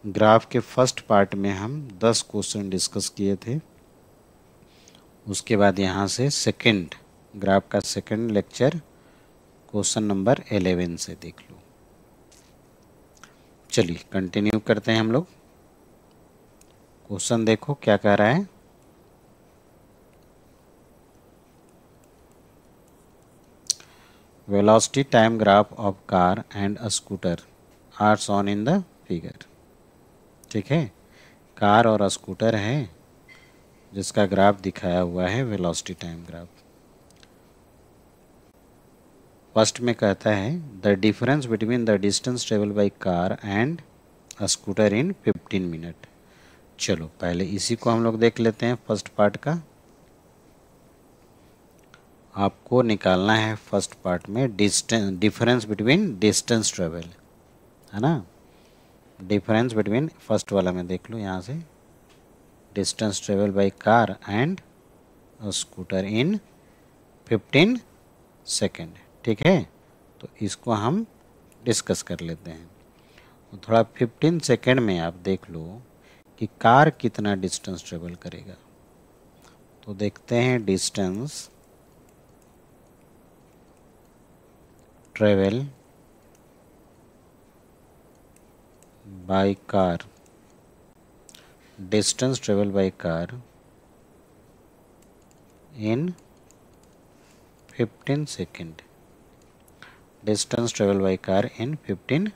Graph के first part में हम 10 क्वेश्चन डिस्कस किए थे। उसके बाद यहाँ से सेकंड ग्राफ का सेकंड लेक्चर क्वेश्चन नंबर 11 से देख लो। चलिए कंटिन्यू करते हैं हम लोग। क्वेश्चन देखो क्या कह रहा है। Velocity time graph of car and a scooter are shown in the figure. ठीक है, कार और स्कूटर है जिसका ग्राफ दिखाया हुआ है वेलोसिटी टाइम ग्राफ। फर्स्ट में कहता है the difference between the distance travel by car and scooter in 15 minute. चलो पहले इसी को हम लोग देख लेते हैं। फर्स्ट पार्ट का आपको निकालना है। फर्स्ट पार्ट में डिफरेंस बिटवीन डिस्टेंस ट्रेवल है ना। डिफरेंस बिटवीन फर्स्ट वाला में देख लो यहाँ से, distance travel by car and scooter in 15 second. ठीक है, तो इसको हम डिस्कस कर लेते हैं। तो थोड़ा 15 सेकेंड में आप देख लो कि कार कितना डिस्टेंस ट्रेवल करेगा। तो देखते हैं distance travel by car, distance travel by car in 15 second, distance travel by car in 15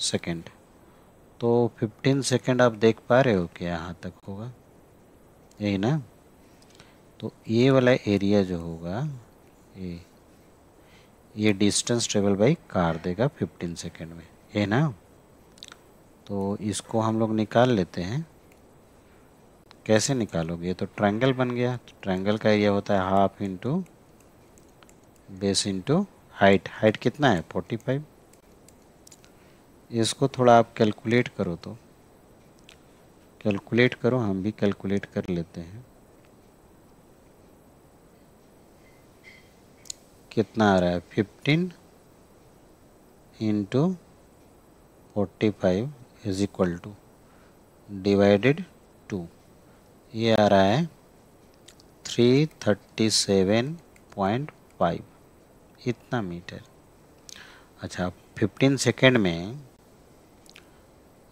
second. तो 15 सेकेंड आप देख पा रहे हो कि यहाँ तक होगा, यही ना। तो ये वाला एरिया जो होगा ये डिस्टेंस ट्रेवल बाय कार देगा 15 सेकेंड में, ये ना। तो इसको हम लोग निकाल लेते हैं। कैसे निकालोगे, ये तो ट्रायंगल बन गया। तो ट्रायंगल का एरिया होता है half into base into height. Height कितना है 45। इसको थोड़ा आप कैलकुलेट करो, तो कैलकुलेट करो, हम भी कैलकुलेट कर लेते हैं। कितना आ रहा है 15 into 45 is equal two divided 2, ये आ रहा है 337.5 इतना मीटर। अच्छा 15 सेकेंड में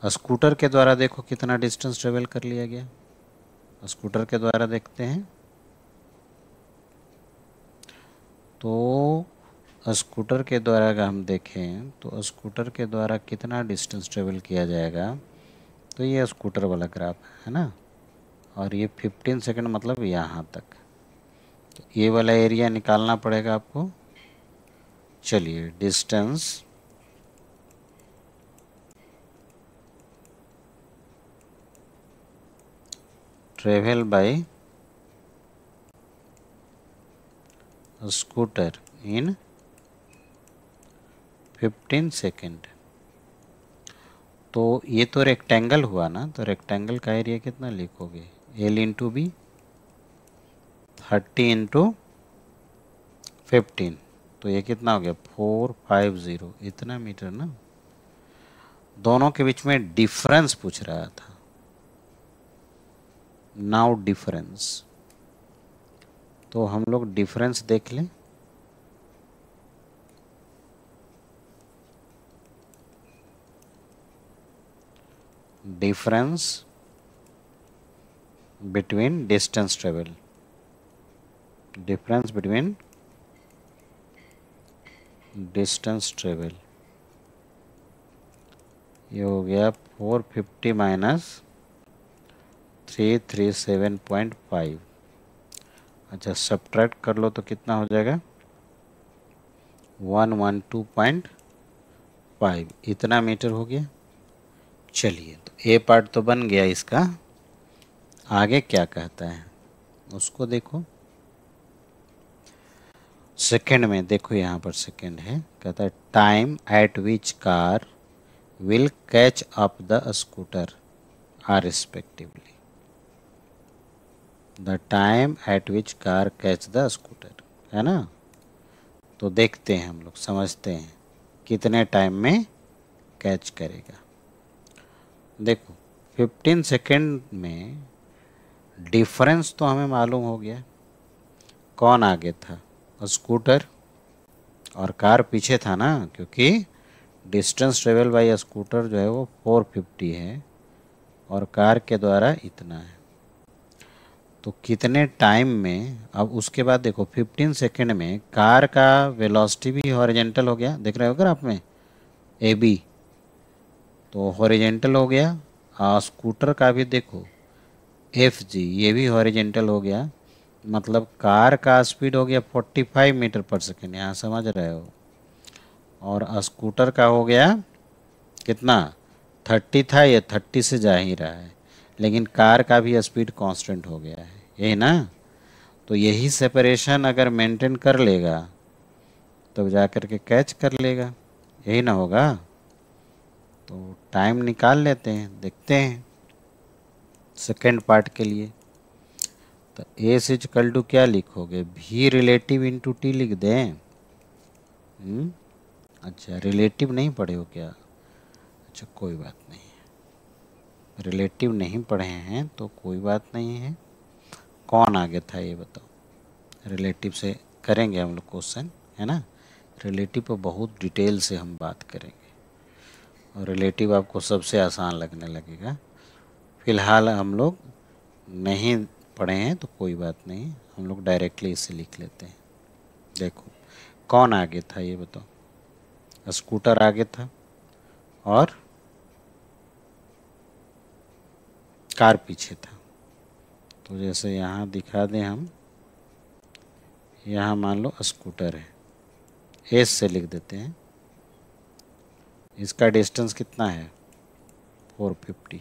स्कूटर के द्वारा देखो कितना डिस्टेंस ट्रेवल कर लिया गया। स्कूटर के द्वारा देखते हैं तो स्कूटर के द्वारा अगर हम देखें तो स्कूटर के द्वारा कितना डिस्टेंस ट्रेवल किया जाएगा। तो ये स्कूटर वाला ग्राफ है ना, और ये 15 सेकंड मतलब यहाँ तक। तो ये वाला एरिया निकालना पड़ेगा आपको। चलिए distance travel by scooter in 15 second. तो ये तो रेक्टेंगल हुआ ना, तो रेक्टेंगल का एरिया कितना लिखोगे, L इंटू बी 30 इंटू 15। तो ये कितना हो गया 450 इतना मीटर ना। दोनों के बीच में डिफरेंस पूछ रहा था। नाउ डिफरेंस, तो हम लोग डिफरेंस देख लें। Difference between distance travel, difference between distance travel, ये हो गया 450 माइनस 337.5। अच्छा सब्ट्रैक्ट कर लो तो कितना हो जाएगा 112.5 इतना मीटर हो गया। चलिए तो ए पार्ट तो बन गया इसका। आगे क्या कहता है उसको देखो। सेकेंड में देखो, यहाँ पर सेकेंड है, कहता है time at which car will catch up the scooter are respectively. The time at which car catch the scooter, है ना। तो देखते हैं हम लोग, समझते हैं कितने टाइम में कैच करेगा। देखो 15 सेकेंड में डिफरेंस तो हमें मालूम हो गया, कौन आगे था, स्कूटर, और कार पीछे था ना, क्योंकि डिस्टेंस ट्रेवल बाय स्कूटर जो है वो 450 है और कार के द्वारा इतना है। तो कितने टाइम में, अब उसके बाद देखो 15 सेकेंड में कार का वेलोसिटी भी हॉरिजेंटल हो गया, देख रहे हो अगर आप में ए बी, तो हॉरिजेंटल हो गया। स्कूटर का भी देखो एफ जी, ये भी हॉरिजेंटल हो गया, मतलब कार का स्पीड हो गया 45 मीटर पर सेकेंड, यहाँ समझ रहे हो, और स्कूटर का हो गया कितना, 30 था, ये 30 से जा ही रहा है, लेकिन कार का भी स्पीड कांस्टेंट हो गया है, यही ना। तो यही सेपरेशन अगर मेंटेन कर लेगा तब जा कर के कैच कर लेगा, यही ना होगा। तो टाइम निकाल लेते हैं, देखते हैं सेकेंड पार्ट के लिए। तो ए से इक्वल टू क्या लिखोगे, भी रिलेटिव इंटू टी लिख दें। अच्छा रिलेटिव नहीं पढ़े हो क्या, अच्छा कोई बात नहीं, रिलेटिव नहीं पढ़े हैं तो कोई बात नहीं है। कौन आगे था ये बताओ, रिलेटिव से करेंगे हम लोग क्वेश्चन, है ना। रिलेटिव पर बहुत डिटेल से हम बात करेंगे और रिलेटिव आपको सबसे आसान लगने लगेगा। फिलहाल हम लोग नहीं पढ़े हैं तो कोई बात नहीं, हम लोग डायरेक्टली इसे लिख लेते हैं। देखो कौन आगे था ये बताओ, स्कूटर आगे था और कार पीछे था। तो जैसे यहाँ दिखा दें हम, यहाँ मान लो स्कूटर है, एस से लिख देते हैं, इसका डिस्टेंस कितना है 450,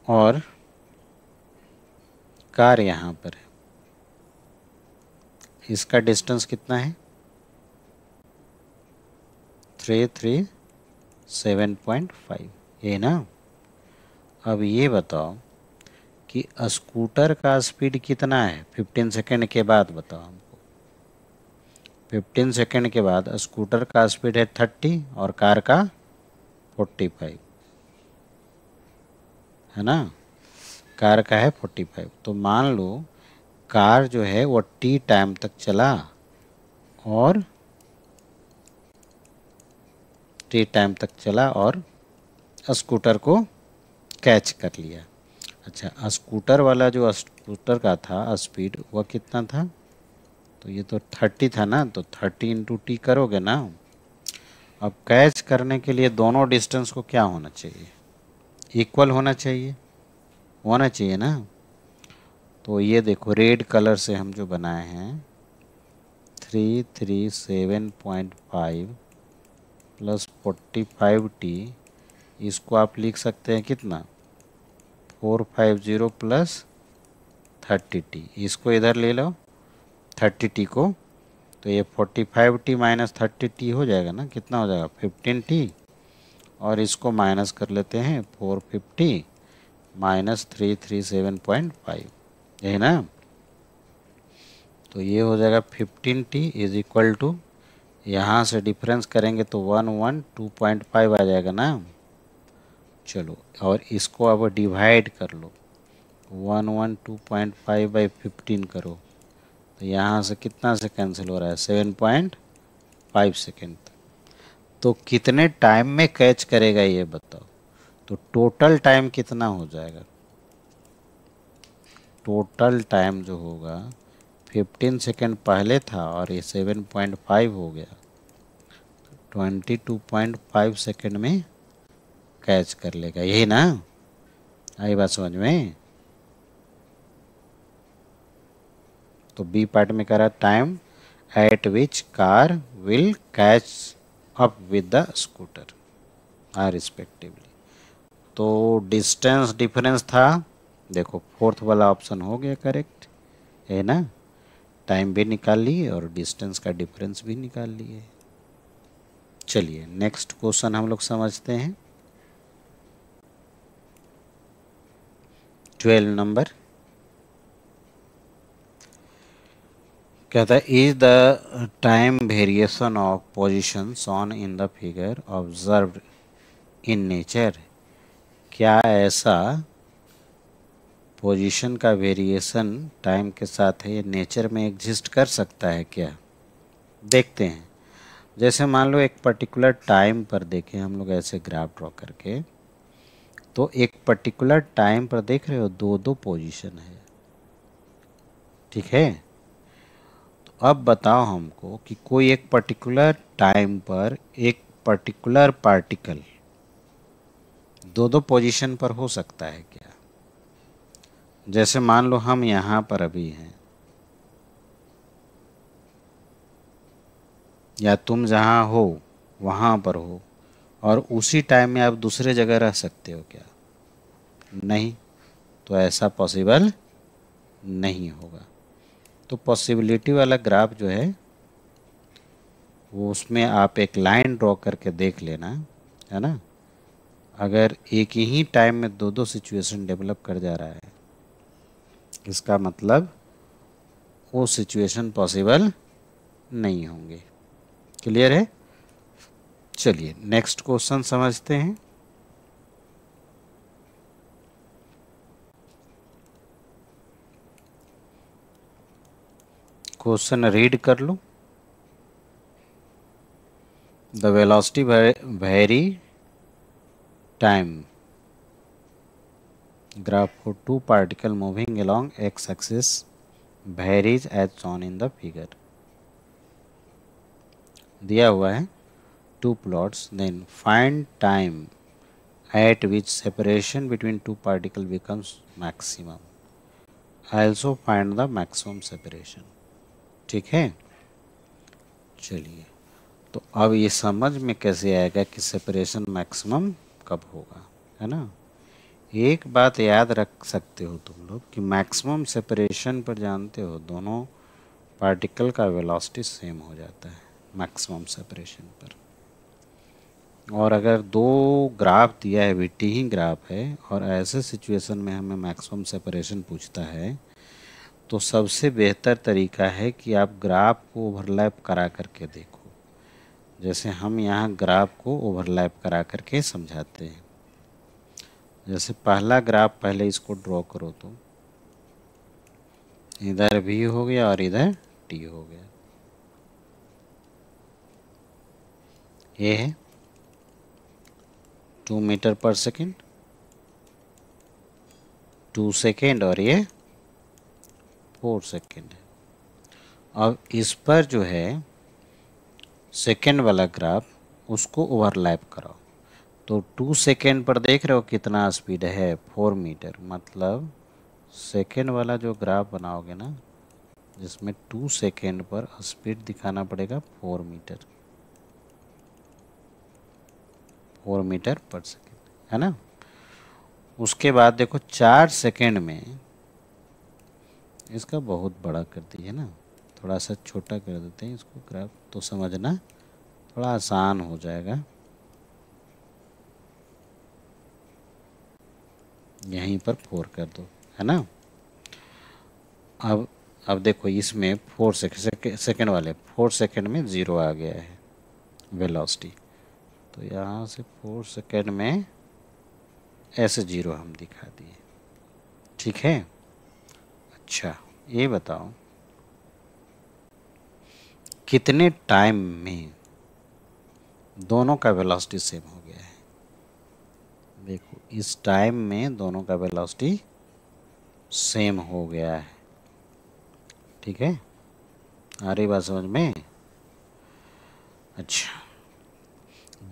और कार यहाँ पर है, इसका डिस्टेंस कितना है 337.5, ये ना। अब ये बताओ कि स्कूटर का स्पीड कितना है 15 सेकेंड के बाद, बताओ हमको। 15 सेकेंड के बाद स्कूटर का स्पीड है 30 और कार का 45, है ना, कार का है 45। तो मान लो कार जो है वो टी टाइम तक चला और टी टाइम तक चला और स्कूटर को कैच कर लिया। अच्छा स्कूटर वाला जो स्कूटर का था स्पीड वह कितना था, तो ये तो 30 था ना, तो 30 इंटू टी करोगे ना। अब कैच करने के लिए दोनों डिस्टेंस को क्या होना चाहिए, इक्वल होना चाहिए ना। तो ये देखो रेड कलर से हम जो बनाए हैं 337.5 प्लस 45t, इसको आप लिख सकते हैं कितना 450 प्लस 30t, इसको इधर ले लो 30t को, तो ये 45t माइनस 30t हो जाएगा ना, कितना हो जाएगा 15t, और इसको माइनस कर लेते हैं 450 माइनस 337.5, यही ना। तो ये हो जाएगा 15t इज इक्वल टू, यहाँ से डिफरेंस करेंगे तो 112.5 आ जाएगा ना। चलो और इसको अब डिवाइड कर लो, 112.5 बाई 15 करो, तो यहाँ से कितना से कैंसिल हो रहा है 7.5 सेकेंड। तो कितने टाइम में कैच करेगा ये बताओ, तो टोटल टाइम कितना हो जाएगा, टोटल टाइम जो होगा 15 सेकेंड पहले था और ये 7.5 हो गया, 22.5 सेकेंड में कैच कर लेगा, यही ना। आई बात समझ में। तो बी पार्ट में कह रहा time at which car will catch up with the scooter are respectively. तो डिस्टेंस डिफरेंस था, देखो फोर्थ वाला ऑप्शन हो गया करेक्ट, है ना। टाइम भी निकाल लिए और डिस्टेंस का डिफरेंस भी निकाल लिए। चलिए नेक्स्ट क्वेश्चन हम लोग समझते हैं। 12 नंबर, कहता है is the time variation of positions on in the figure observed in nature. क्या ऐसा पोजीशन का वेरिएशन टाइम के साथ है ये नेचर में एग्जिस्ट कर सकता है क्या? देखते हैं। जैसे मान लो एक पर्टिकुलर टाइम पर देखें हम लोग ऐसे ग्राफ ड्रॉ करके, तो एक पर्टिकुलर टाइम पर देख रहे हो दो दो पोजीशन है, ठीक है। तो अब बताओ हमको कि कोई एक पर्टिकुलर टाइम पर एक पर्टिकुलर पार्टिकल दो दो पोजीशन पर हो सकता है क्या? जैसे मान लो हम यहाँ पर अभी हैं, या तुम जहाँ हो वहाँ पर हो, और उसी टाइम में आप दूसरे जगह रह सकते हो क्या? नहीं। तो ऐसा पॉसिबल नहीं होगा। तो पॉसिबिलिटी वाला ग्राफ जो है वो उसमें आप एक लाइन ड्रॉ करके देख लेना, है ना। अगर एक ही टाइम में दो दो सिचुएशन डेवलप कर जा रहा है, इसका मतलब वो सिचुएशन पॉसिबल नहीं होंगे। क्लियर है? चलिए नेक्स्ट क्वेश्चन समझते हैं। क्वेश्चन रीड कर लो। The velocity very time graph for two particle moving along x axis varies as shown in the figure। दिया हुआ है two plots, then find time at which separation between two particle becomes maximum। also find the maximum separation। ठीक है। चलिए, तो अब ये समझ में कैसे आएगा कि सेपरेशन मैक्सिमम कब होगा, है ना। एक बात याद रख सकते हो तुम लोग कि मैक्सिमम सेपरेशन पर जानते हो दोनों पार्टिकल का वेलोसिटी सेम हो जाता है मैक्सिमम सेपरेशन पर। और अगर दो ग्राफ दिया है, वीटी ही ग्राफ है, और ऐसे सिचुएशन में हमें मैक्सिमम सेपरेशन पूछता है, तो सबसे बेहतर तरीका है कि आप ग्राफ को ओवरलैप करा करके देखो। जैसे हम यहाँ ग्राफ को ओवरलैप करा करके समझाते हैं। जैसे पहला ग्राफ पहले इसको ड्रॉ करो, तो इधर भी हो गया और इधर टी हो गया। ये है 2 मीटर पर सेकेंड, 2 सेकेंड, और ये 4 सेकेंड है। अब इस पर जो है सेकेंड वाला ग्राफ, उसको ओवरलैप कराओ। तो 2 सेकेंड पर देख रहे हो कितना स्पीड है, 4 मीटर। मतलब सेकेंड वाला जो ग्राफ बनाओगे ना, जिसमें 2 सेकेंड पर स्पीड दिखाना पड़ेगा 4 मीटर, 4 मीटर पर सेकेंड, है ना। उसके बाद देखो 4 सेकेंड में, इसका बहुत बड़ा कर दिए ना, थोड़ा सा छोटा कर देते हैं इसको ग्राफ, तो समझना थोड़ा आसान हो जाएगा। यहीं पर 4 कर दो, है ना। अब देखो इसमें 4 सेकेंड वाले 4 सेकेंड में 0 आ गया है वेलोसिटी। तो यहाँ से 4 सेकेंड में ऐसे 0 हम दिखा दिए, ठीक है। अच्छा, ये बताओ कितने टाइम में दोनों का वेलोसिटी सेम हो गया है। देखो इस टाइम में दोनों का वेलोसिटी सेम हो गया है, ठीक है। आ रही बात समझ में? अच्छा,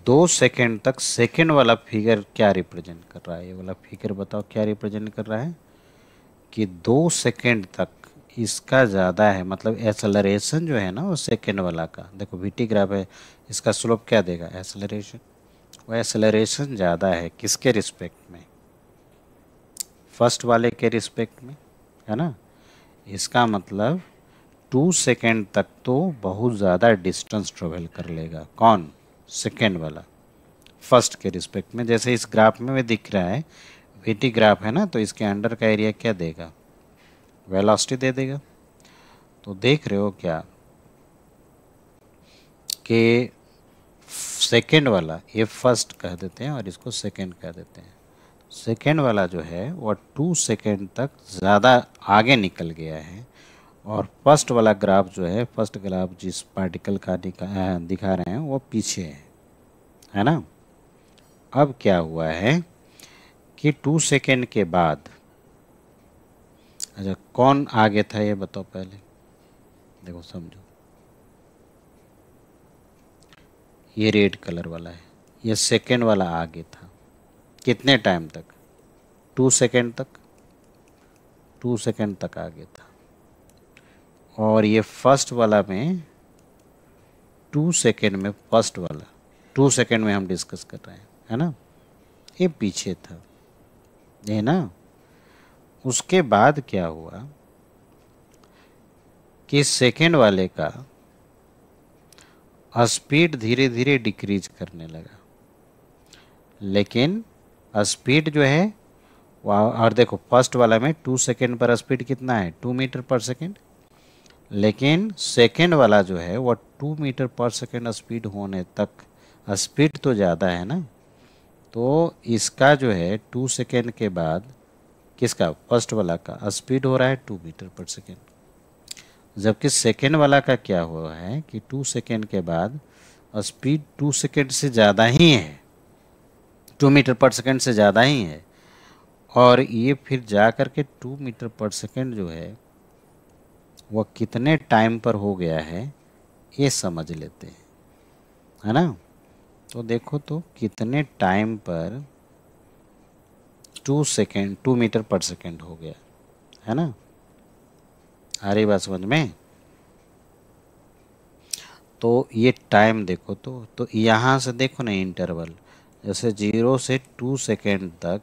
2 सेकेंड तक सेकेंड वाला फिगर क्या रिप्रेजेंट कर रहा है? ये वाला फिगर बताओ क्या रिप्रेजेंट कर रहा है कि 2 सेकेंड तक इसका ज़्यादा है, मतलब एक्सेलरेशन जो है ना वो सेकेंड वाला का, देखो वीटी ग्राफ है, इसका स्लोप क्या देगा? एक्सेलरेशन। वो एक्सेलरेशन ज़्यादा है किसके रिस्पेक्ट में? फर्स्ट वाले के रिस्पेक्ट में, है ना। इसका मतलब 2 सेकेंड तक तो बहुत ज़्यादा डिस्टेंस ट्रेवल कर लेगा। कौन? सेकेंड वाला फर्स्ट के रिस्पेक्ट में। जैसे इस ग्राफ में दिख रहा है वीटी ग्राफ है ना, तो इसके अंडर का एरिया क्या देगा? वेलोसिटी दे देगा। तो देख रहे हो क्या कि सेकेंड वाला, ये फर्स्ट कह देते हैं और इसको सेकेंड कह देते हैं। सेकेंड वाला जो है वह 2 सेकेंड तक ज़्यादा आगे निकल गया है, और फर्स्ट वाला ग्राफ जो है, फर्स्ट ग्राफ जिस पार्टिकल का दिखा रहे हैं वो पीछे है ना। अब क्या हुआ है कि 2 सेकेंड के बाद, अच्छा कौन आगे था ये बताओ पहले, देखो समझो, ये रेड कलर वाला है, ये सेकेंड वाला आगे था। कितने टाइम तक? 2 सेकेंड तक, 2 सेकेंड तक आगे था। और ये फर्स्ट वाला में 2 सेकेंड में, फर्स्ट वाला 2 सेकेंड में हम डिस्कस कर रहे हैं, है ना, ये पीछे था, ये ना। उसके बाद क्या हुआ कि सेकेंड वाले का स्पीड धीरे धीरे डिक्रीज करने लगा, लेकिन स्पीड जो है और देखो फर्स्ट वाला में 2 सेकेंड पर स्पीड कितना है, 2 मीटर पर सेकेंड, लेकिन सेकेंड वाला जो है वो 2 मीटर पर सेकेंड स्पीड होने तक, स्पीड तो ज़्यादा है ना, तो इसका जो है 2 सेकेंड के बाद, किसका, फर्स्ट वाला का स्पीड हो रहा है 2 मीटर पर सेकेंड, जबकि सेकेंड वाला का क्या हुआ है कि 2 सेकेंड के बाद स्पीड 2 सेकेंड से ज़्यादा ही है, 2 मीटर पर सेकेंड से ज़्यादा ही है। और ये फिर जा कर के 2 मीटर पर सेकेंड जो है वह कितने टाइम पर हो गया है ये समझ लेते हैं, है ना। तो देखो तो कितने टाइम पर 2 मीटर पर सेकेंड हो गया, है ना। आ रही बात समझ में? तो ये टाइम देखो तो यहाँ से देखो ना इंटरवल, जैसे 0 से 2 सेकेंड तक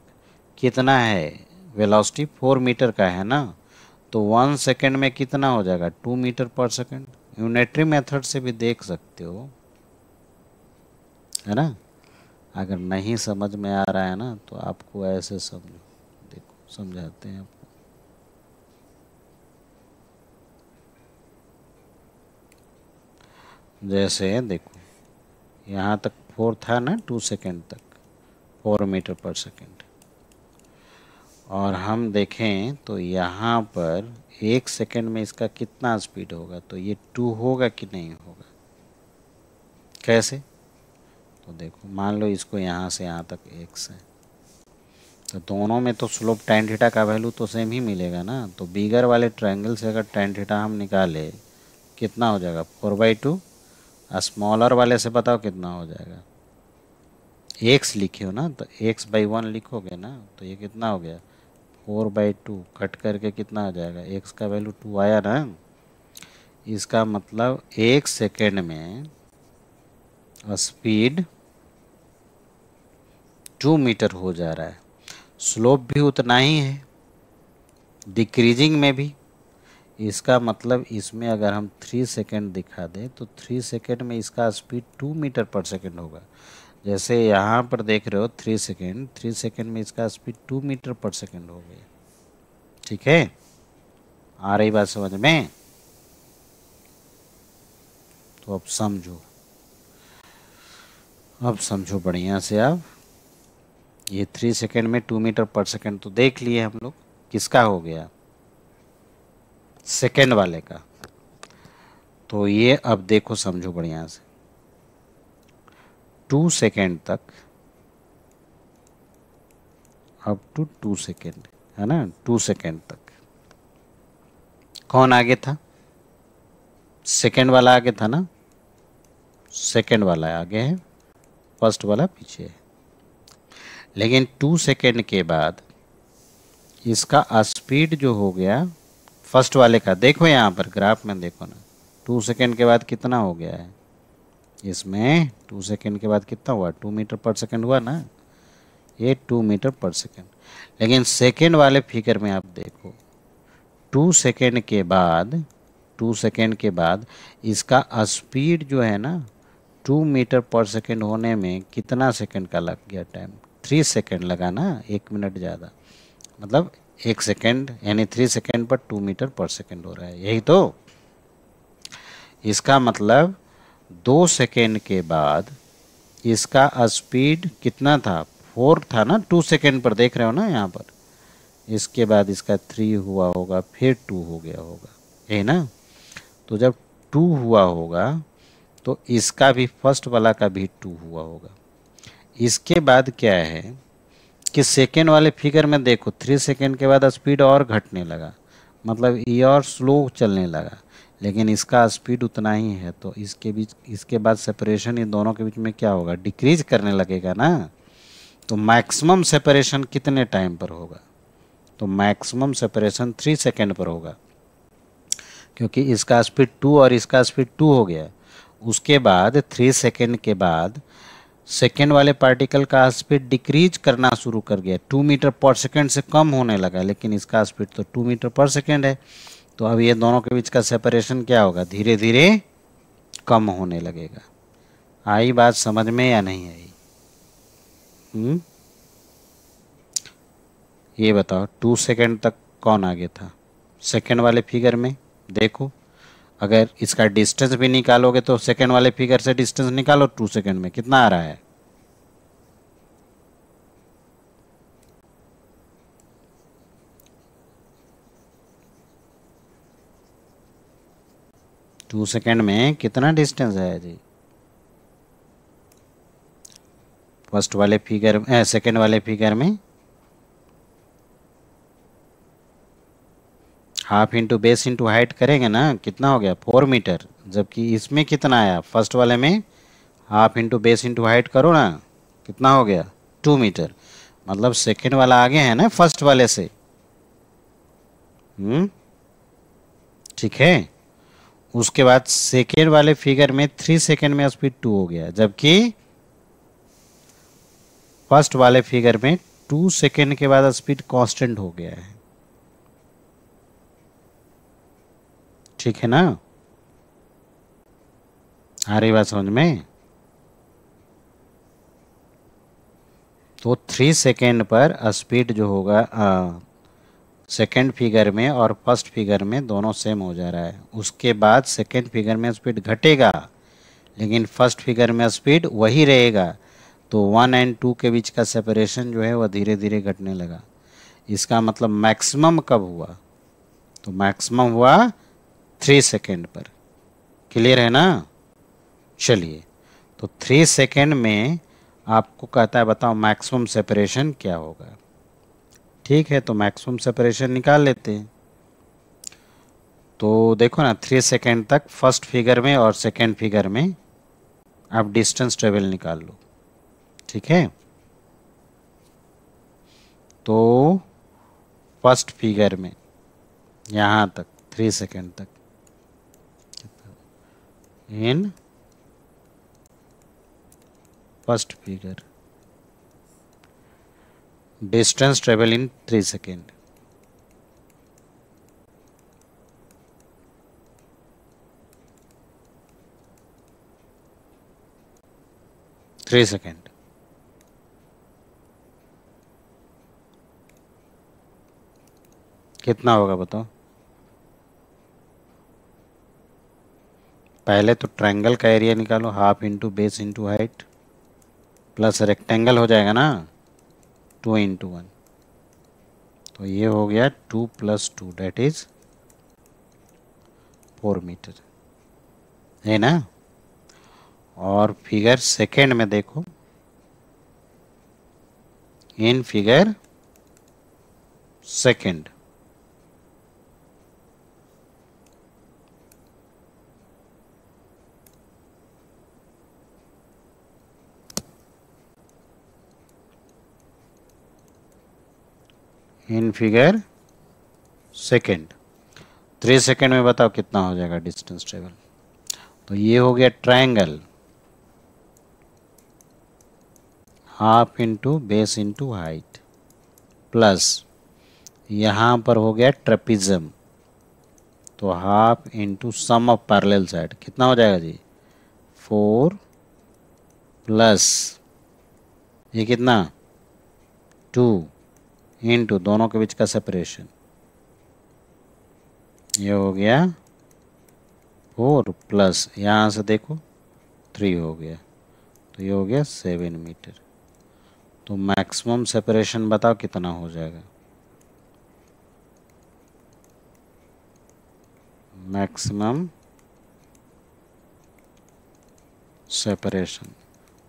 कितना है, वेलोसिटी 4 मीटर का है ना, तो 1 सेकेंड में कितना हो जाएगा, 2 मीटर पर सेकेंड। यूनिटरी मेथड से भी देख सकते हो, है ना। अगर नहीं समझ में आ रहा है ना तो आपको ऐसे समझो, देखो समझाते हैं आपको। जैसे देखो यहाँ तक 4 था ना, 2 सेकेंड तक 4 मीटर पर सेकेंड, और हम देखें तो यहाँ पर 1 सेकेंड में इसका कितना स्पीड होगा, तो ये 2 होगा कि नहीं होगा, कैसे? तो देखो मान लो इसको यहाँ से यहाँ तक x है, तो दोनों में तो स्लोप tan थीटा का वैल्यू तो सेम ही मिलेगा ना। तो बिगर वाले ट्रायंगल से अगर tan थीटा हम निकाले कितना हो जाएगा, 4/2, स्मॉलर वाले से बताओ कितना हो जाएगा, x लिखे हो ना, तो x/1 लिखोगे ना, तो ये कितना हो गया, 4/2, कट करके कितना हो जाएगा, x का वैल्यू 2 आया ना। इसका मतलब 1 सेकेंड में स्पीड 2 मीटर हो जा रहा है, स्लोप भी उतना ही है, डिक्रीजिंग में भी। इसका मतलब इसमें अगर हम 3 सेकेंड दिखा दें तो 3 सेकेंड में इसका स्पीड 2 मीटर पर सेकेंड होगा। जैसे यहाँ पर देख रहे हो 3 सेकेंड, 3 सेकेंड में इसका स्पीड 2 मीटर पर सेकेंड हो गया। ठीक है, आ रही बात समझ में? तो अब समझो, अब समझो बढ़िया से आप। ये 3 सेकेंड में 2 मीटर पर सेकेंड तो देख लिए हम लोग, किसका हो गया, सेकेंड वाले का। तो ये अब देखो समझो बढ़िया से, 2 सेकेंड तक, अप टू 2 सेकेंड, है ना, 2 सेकेंड तक कौन आगे था, सेकेंड वाला आगे था ना, सेकेंड वाला आगे है, फर्स्ट वाला पीछे है। लेकिन 2 सेकेंड के बाद इसका स्पीड जो हो गया फर्स्ट वाले का, देखो यहाँ पर ग्राफ में देखो ना, 2 सेकेंड के बाद कितना हो गया है, इसमें 2 सेकेंड के बाद कितना हुआ, 2 मीटर पर सेकेंड हुआ ना, ये 2 मीटर पर सेकेंड। लेकिन सेकेंड वाले फिगर में आप देखो 2 सेकेंड के बाद, 2 सेकेंड के बाद इसका स्पीड जो है ना 2 मीटर पर सेकेंड होने में कितना सेकेंड का लग गया टाइम, 3 सेकेंड लगा ना, 1 मिनट ज़्यादा, मतलब 1 सेकेंड यानी 3 सेकेंड पर 2 मीटर पर सेकेंड हो रहा है, यही तो। इसका मतलब 2 सेकेंड के बाद इसका स्पीड कितना था, 4 था ना, 2 सेकेंड पर देख रहे हो ना यहाँ पर। इसके बाद इसका 3 हुआ होगा, फिर 2 हो गया होगा, है ना। तो जब 2 हुआ होगा तो इसका भी फर्स्ट वाला का भी 2 हुआ होगा। इसके बाद क्या है कि सेकेंड वाले फिगर में देखो 3 सेकेंड के बाद स्पीड और घटने लगा, मतलब ये और स्लो चलने लगा, लेकिन इसका स्पीड उतना ही है। तो इसके बीच, इसके बाद सेपरेशन इन दोनों के बीच में क्या होगा, डिक्रीज करने लगेगा ना। तो मैक्सिमम सेपरेशन कितने टाइम पर होगा, तो मैक्सिमम सेपरेशन 3 सेकेंड पर होगा, क्योंकि इसका स्पीड 2 और इसका स्पीड 2 हो गया। उसके बाद 3 सेकेंड के बाद सेकेंड वाले पार्टिकल का स्पीड डिक्रीज करना शुरू कर गया, 2 मीटर पर सेकेंड से कम होने लगा, लेकिन इसका स्पीड तो 2 मीटर पर सेकेंड है। तो अब ये दोनों के बीच का सेपरेशन क्या होगा, धीरे धीरे कम होने लगेगा। आई बात समझ में या नहीं आई? ये बताओ 2 सेकेंड तक कौन आगे था सेकेंड वाले फिगर में? देखो अगर इसका डिस्टेंस भी निकालोगे तो सेकेंड वाले फिगर से डिस्टेंस निकालो, 2 सेकेंड में कितना आ रहा है? टू सेकेंड में कितना डिस्टेंस है जी? फर्स्ट वाले फिगर सेकेंड वाले फिगर में half into base into height करेंगे ना, कितना हो गया 4 मीटर। जबकि इसमें कितना आया, फर्स्ट वाले में half into base into height करो ना, कितना हो गया 2 मीटर। मतलब सेकेंड वाला आगे है ना फर्स्ट वाले से। ठीक है। उसके बाद सेकेंड वाले फिगर में 3 सेकेंड में स्पीड 2 हो गया, जबकि फर्स्ट वाले फिगर में 2 सेकेंड के बाद स्पीड कांस्टेंट हो गया है। ठीक है ना, आ रही बात समझ में? तो 3 सेकेंड पर स्पीड जो होगा सेकेंड फिगर में और फर्स्ट फिगर में दोनों सेम हो जा रहा है। उसके बाद सेकेंड फिगर में स्पीड घटेगा, लेकिन फर्स्ट फिगर में स्पीड वही रहेगा। तो 1 और 2 के बीच का सेपरेशन जो है वह धीरे धीरे घटने लगा। इसका मतलब मैक्सिमम कब हुआ, तो मैक्सिमम हुआ 3 सेकेंड पर। क्लियर है ना? चलिए, तो 3 सेकेंड में आपको कहता है बताओ मैक्सिमम सेपरेशन क्या होगा। ठीक है, तो मैक्सिमम सेपरेशन निकाल लेते हैं। तो देखो ना 3 सेकेंड तक फर्स्ट फिगर में और सेकेंड फिगर में आप डिस्टेंस ट्रेवल निकाल लो। ठीक है, तो फर्स्ट फिगर में यहाँ तक 3 सेकेंड तक in first figure distance travel in 3 second. Three second कितना होगा बताओ? पहले तो ट्रायंगल का एरिया निकालो, half into base into height plus rectangle हो जाएगा ना 2 इंटू 1। तो ये हो गया 2 + 2 डेट इज 4 मीटर, है ना। और फिगर सेकेंड में देखो, in figure second in figure second 3 second में बताओ कितना हो जाएगा डिस्टेंस ट्रेवल। तो ये हो गया triangle, half into base into height plus यहाँ पर हो गया ट्रेपिज्म, तो half into sum of parallel side कितना हो जाएगा जी 4 प्लस ये कितना 2 इंटू दोनों के बीच का सेपरेशन, ये हो गया 4 प्लस यहाँ से देखो 3 हो गया, तो ये हो गया 7 मीटर। तो मैक्सिमम सेपरेशन बताओ कितना हो जाएगा? Maximum separation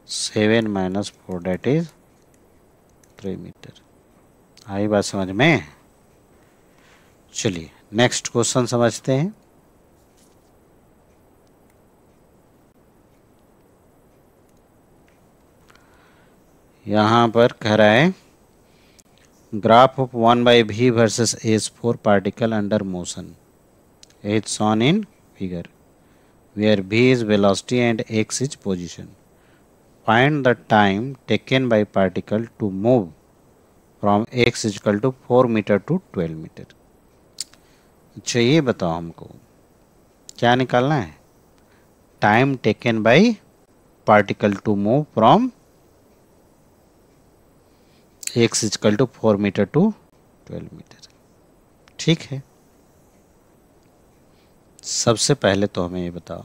7 minus 4 that is 3 metre. आई बात समझ में? चलिए नेक्स्ट क्वेश्चन समझते हैं। यहाँ पर कह रहा है graph of 1/v versus H4 particle under motion is shown in figure where v is velocity and x is position. Find the time taken by particle to move from x is equal to 4 meter to 12 meter. अच्छा ये बताओ हमको क्या निकालना है? Time taken by particle to move from x is equal to 4 metre to 12 metre. ठीक है, सबसे पहले तो हमें ये बताओ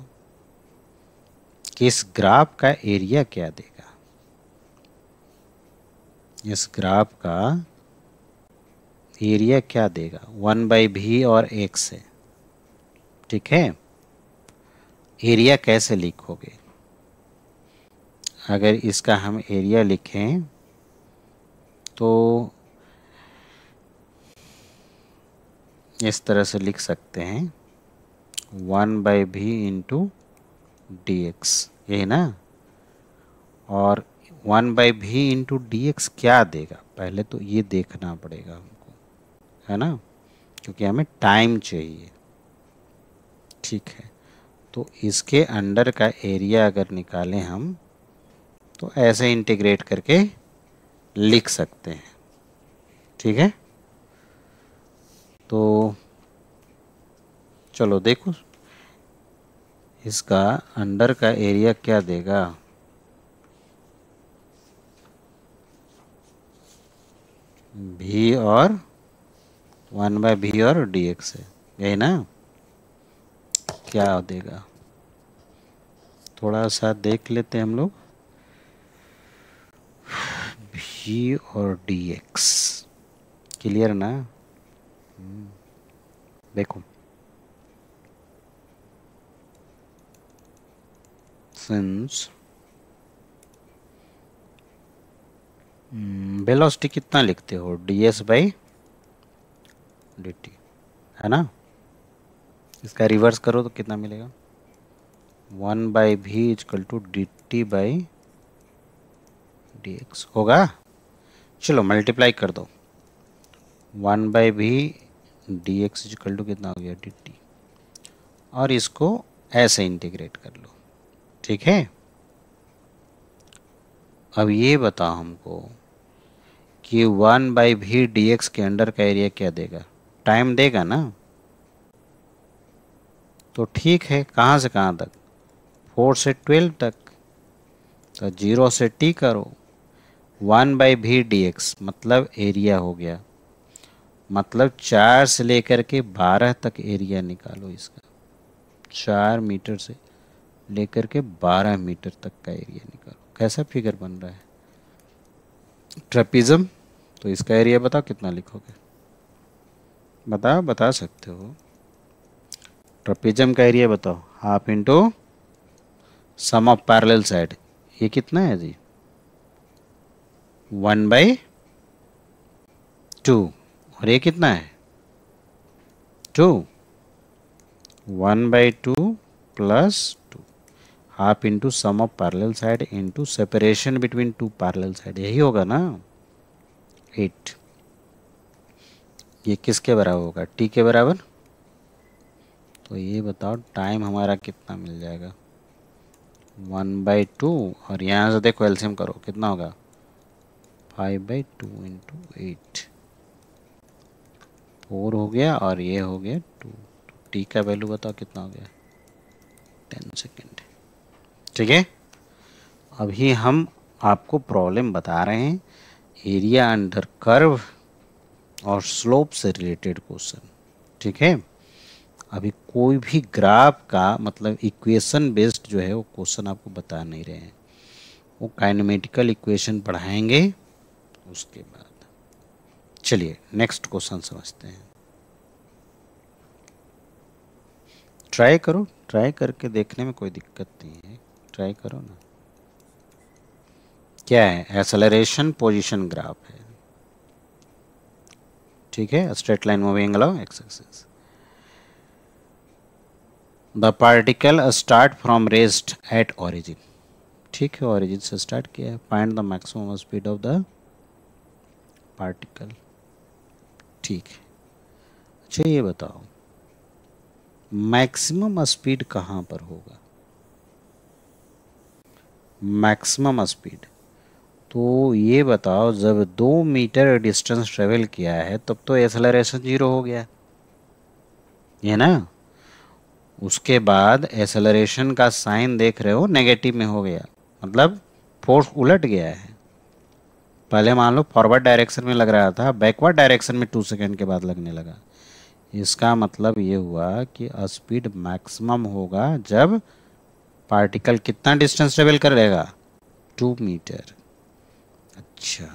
कि इस ग्राफ का एरिया क्या देगा? इस ग्राफ का एरिया क्या देगा? 1/v और x है, ठीक है। एरिया कैसे लिखोगे? अगर इसका हम एरिया लिखें तो इस तरह से लिख सकते हैं 1/v इंटू dx, यही ना। और 1/v इंटू dx क्या देगा पहले तो ये देखना पड़ेगा हमको, है ना, क्योंकि हमें टाइम चाहिए। ठीक है, तो इसके अंडर का एरिया अगर निकालें हम तो ऐसे इंटीग्रेट करके लिख सकते हैं। ठीक है, तो चलो देखो इसका अंडर का एरिया क्या देगा। v और 1/v और dx है, यही ना। क्या देगा थोड़ा सा देख लेते हैं हम लोग। v और dx क्लियर ना? देखो सिंस वेलोसिटी कितना लिखते हो? ds/dt, है ना। इसका रिवर्स करो तो कितना मिलेगा? 1/v इक्वल टू dt/dx होगा। चलो मल्टीप्लाई कर दो, 1/v dx इक्वल टू कितना हो गया? dt, और इसको ऐसे इंटीग्रेट कर लो। ठीक है, अब ये बताओ हमको कि 1/v dx के अंडर का एरिया क्या देगा? टाइम देगा ना। तो ठीक है, कहाँ से कहाँ तक? 4 से 12 तक, तो 0 से t करो। 1/v dx मतलब एरिया हो गया, मतलब 4 से लेकर के 12 तक एरिया निकालो इसका। 4 मीटर से लेकर के 12 मीटर तक का एरिया निकालो। कैसा फिगर बन रहा है? ट्रेपिज्म। तो इसका एरिया बताओ कितना लिखोगे? बताओ, बता सकते हो। ट्रेपिज्म का एरिया बताओ, half into sum of parallel side. ये कितना है जी? 1/2। और ये कितना है? 2। 1/2 plus 2, half into sum of parallel side into separation between two parallel side, यही होगा ना। 8। ये किसके बराबर होगा? t के बराबर। तो ये बताओ टाइम हमारा कितना मिल जाएगा? 1/2, और यहाँ से देखो एलसीएम करो कितना होगा? 5/2 इंटू 8, 4 हो गया, और ये हो गया 2। तो t का वैल्यू बताओ कितना हो गया? 10 सेकेंड। ठीक है, अभी हम आपको प्रॉब्लम बता रहे हैं एरिया अंडर कर्व और स्लोप से रिलेटेड क्वेश्चन। ठीक है, अभी कोई भी ग्राफ का मतलब इक्वेशन बेस्ड जो है वो क्वेश्चन आपको बता नहीं रहे हैं, वो काइनेमेटिकल इक्वेशन पढ़ाएंगे उसके बाद। चलिए नेक्स्ट क्वेश्चन समझते हैं। ट्राई करो, ट्राई करके देखने में कोई दिक्कत नहीं है, ट्राई करो ना। क्या है? एक्सेलरेशन पोजीशन ग्राफ है, ठीक है, straight line moving along x axis. The particle start from rest at origin, ठीक है, ओरिजिन से स्टार्ट किया है। Find the maximum speed of the particle, ठीक है। अच्छा ये बताओ मैक्सिमम स्पीड कहाँ पर होगा? मैक्सिमम स्पीड तो ये बताओ, जब 2 मीटर डिस्टेंस ट्रेवल किया है तब तो एक्सेलरेशन 0 हो गया, ये ना। उसके बाद एक्सेलरेशन का साइन देख रहे हो नेगेटिव में हो गया, मतलब फोर्स उलट गया है। पहले मान लो फॉरवर्ड डायरेक्शन में लग रहा था, बैकवर्ड डायरेक्शन में 2 सेकेंड के बाद लगने लगा। इसका मतलब ये हुआ कि स्पीड मैक्सिमम होगा जब पार्टिकल कितना डिस्टेंस ट्रेवल करेगा? 2 मीटर। अच्छा